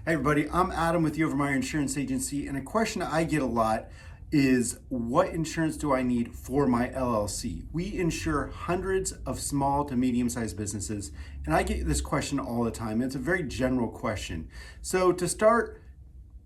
Hey everybody, I'm Adam with the Overmeyer Insurance Agency, and a question I get a lot is what insurance do I need for my LLC? We insure hundreds of small to medium-sized businesses, and I get this question all the time. It's a very general question. So to start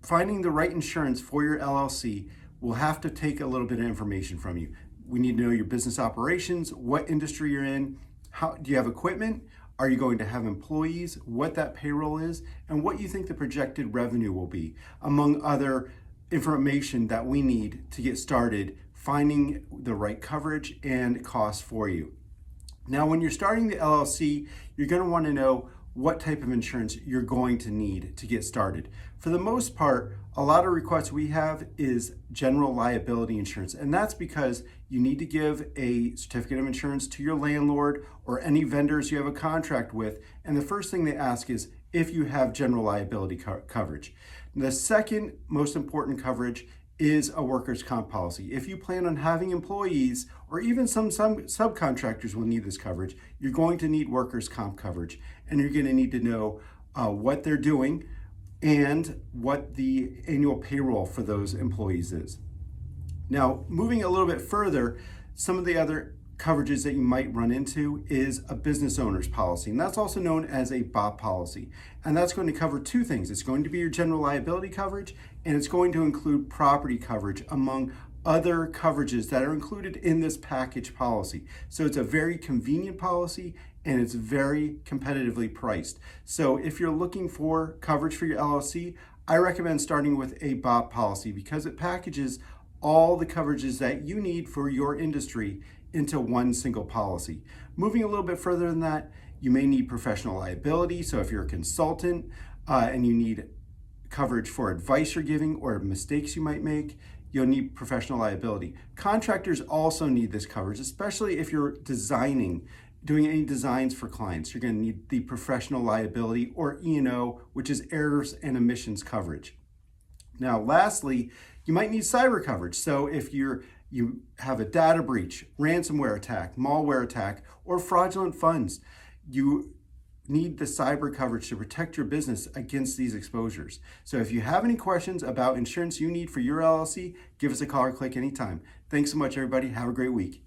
finding the right insurance for your LLC, we'll have to take a little bit of information from you. We need to know your business operations, what industry you're in, how do you have equipment? Are you going to have employees, what that payroll is, and what you think the projected revenue will be, among other information that we need to get started finding the right coverage and cost for you. Now, when you're starting the LLC, you're going to want to know what type of insurance you're going to need to get started. For the most part, a lot of requests we have is general liability insurance, and that's because you need to give a certificate of insurance to your landlord or any vendors you have a contract with, and the first thing they ask is if you have general liability coverage. The second most important coverage is a workers' comp policy. If you plan on having employees, or even some subcontractors will need this coverage, you're going to need workers' comp coverage, and you're going to need to know what they're doing and what the annual payroll for those employees is. Now, moving a little bit further, some of the other coverages that you might run into is a business owner's policy, and that's also known as a BOP policy. And that's going to cover two things. It's going to be your general liability coverage, and it's going to include property coverage, among other coverages that are included in this package policy. So it's a very convenient policy, and it's very competitively priced. So if you're looking for coverage for your LLC, I recommend starting with a BOP policy because it packages all the coverages that you need for your industry into one single policy. Moving a little bit further than that, you may need professional liability. So if you're a consultant and you need coverage for advice you're giving or mistakes you might make, you'll need professional liability. Contractors also need this coverage, especially if you're doing any designs for clients. You're going to need the professional liability, or E&O, which is errors and omissions coverage. Now, lastly, you might need cyber coverage. So if you have a data breach, ransomware attack, malware attack, or fraudulent funds, you need the cyber coverage to protect your business against these exposures. So if you have any questions about insurance you need for your LLC, give us a call or click anytime. Thanks so much, everybody. Have a great week.